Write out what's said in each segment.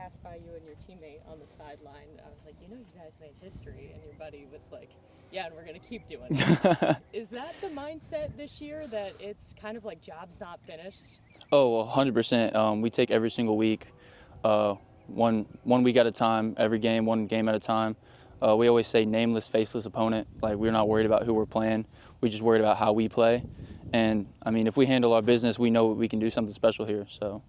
passed by you and your teammate on the sideline. I was like, you guys made history, and your buddy was like, yeah, and we're going to keep doing it. Is that the mindset this year, that it's kind of like job's not finished? Oh, 100%. We take every single week, one week at a time, every game, one game at a time. We always say nameless, faceless opponent. Like, we're not worried about who we're playing. We just worried about how we play. And, I mean, if we handle our business, we know we can do something special here. So.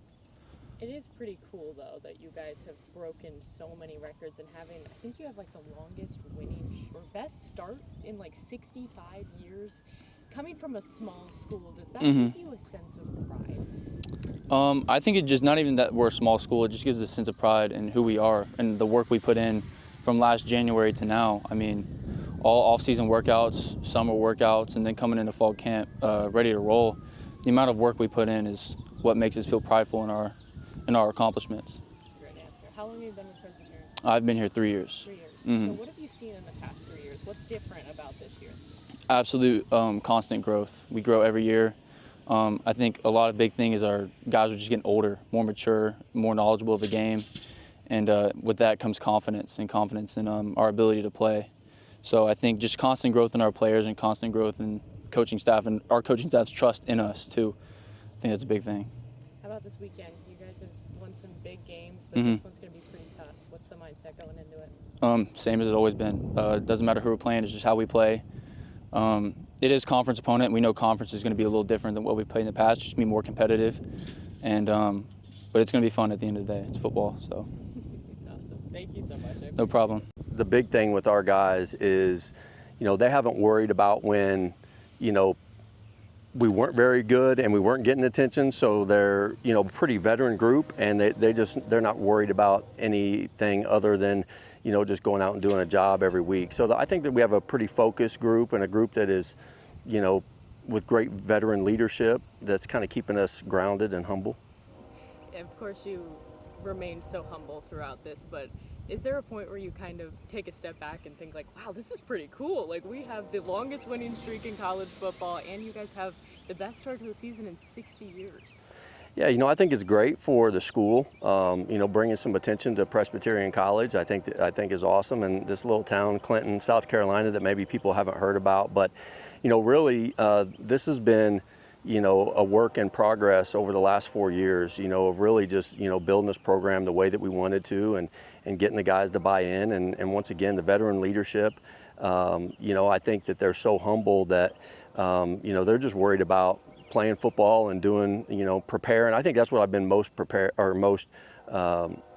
It is pretty cool, though, that you guys have broken so many records and I think you have like the longest winning or best start in like 65 years. Coming from a small school, does that give you a sense of pride? I think it just, not even that we're a small school, it just gives us a sense of pride in who we are and the work we put in from last January to now. I mean, all off-season workouts, summer workouts, and then coming into fall camp ready to roll. The amount of work we put in is what makes us feel prideful in our accomplishments. That's a great answer. How long have you been with Presbyterian? I've been here 3 years. 3 years. So what have you seen in the past 3 years? What's different about this year? Absolute constant growth. We grow every year. I think a lot of big thing is our guys are just getting older, more mature, more knowledgeable of the game. And with that comes confidence in our ability to play. So I think just constant growth in our players and constant growth in coaching staff and our coaching staff's trust in us too. I think that's a big thing. How about this weekend? You guys have won some big games, but this one's going to be pretty tough. What's the mindset going into it? Same as it's always been. It doesn't matter who we're playing, it's just how we play. It is conference opponent. We know conference is going to be a little different than what we've played in the past, just be more competitive. And but it's going to be fun at the end of the day. It's football, so. Awesome. Thank you so much. No problem. The big thing with our guys is, they haven't worried about when, we weren't very good and we weren't getting attention. So they're, a pretty veteran group, and they're not worried about anything other than, just going out and doing a job every week. So I think that we have a pretty focused group, and a group that is, with great veteran leadership that's kind of keeping us grounded and humble. Of course, you remain so humble throughout this, but is there a point where you kind of take a step back and think like, wow, this is pretty cool. Like, we have the longest winning streak in college football, and you guys have the best start to the season in 60 years. Yeah, I think it's great for the school. Bringing some attention to Presbyterian College, I think is awesome. And this little town, Clinton, South Carolina, that maybe people haven't heard about. But, really, this has been, a work in progress over the last 4 years, of really just, building this program the way that we wanted to, and getting the guys to buy in. And once again, the veteran leadership, I think that they're so humble that, they're just worried about playing football and doing, preparing. I think that's what I've been most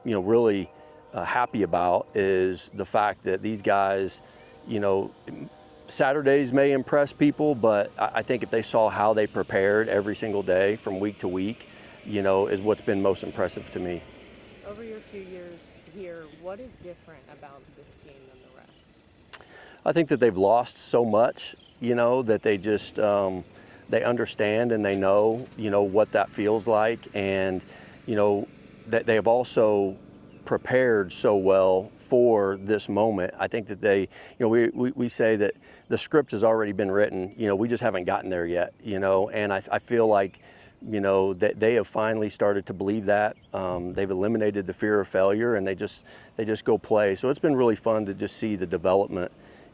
really happy about, is the fact that these guys, Saturdays may impress people, but I think if they saw how they prepared every single day from week to week, is what's been most impressive to me. Over your few years here, what is different about this team than the rest? I think that they've lost so much, that they just, they understand and they know, what that feels like, and, that they have also prepared so well for this moment. I think that they, we say that the script has already been written, we just haven't gotten there yet, and I feel like, that they have finally started to believe that. They've eliminated the fear of failure, and they just go play. So it's been really fun to just see the development.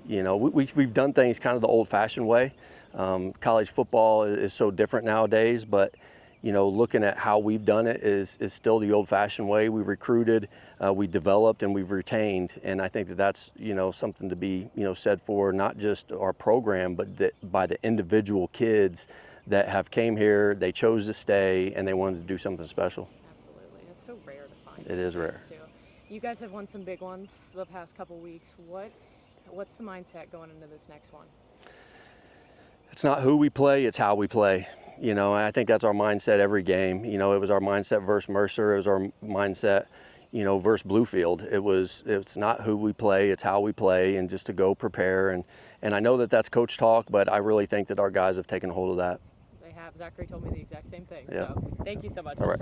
We've done things kind of the old-fashioned way. College football is so different nowadays, but looking at how we've done it is still the old-fashioned way. We recruited, we developed, and we've retained, and I think that that's something to be said for not just our program, but by the individual kids that have came here, they chose to stay, and they wanted to do something special. Absolutely, it's so rare to find. It is rare. Too. You guys have won some big ones the past couple weeks. What's the mindset going into this next one? It's not who we play, it's how we play. And I think that's our mindset every game. It was our mindset versus Mercer. It was our mindset, versus Bluefield. It's not who we play, it's how we play, and just to go prepare. And I know that that's coach talk, but I really think that our guys have taken hold of that. They have. Zachary told me the exact same thing. Yeah. So thank you so much. All right.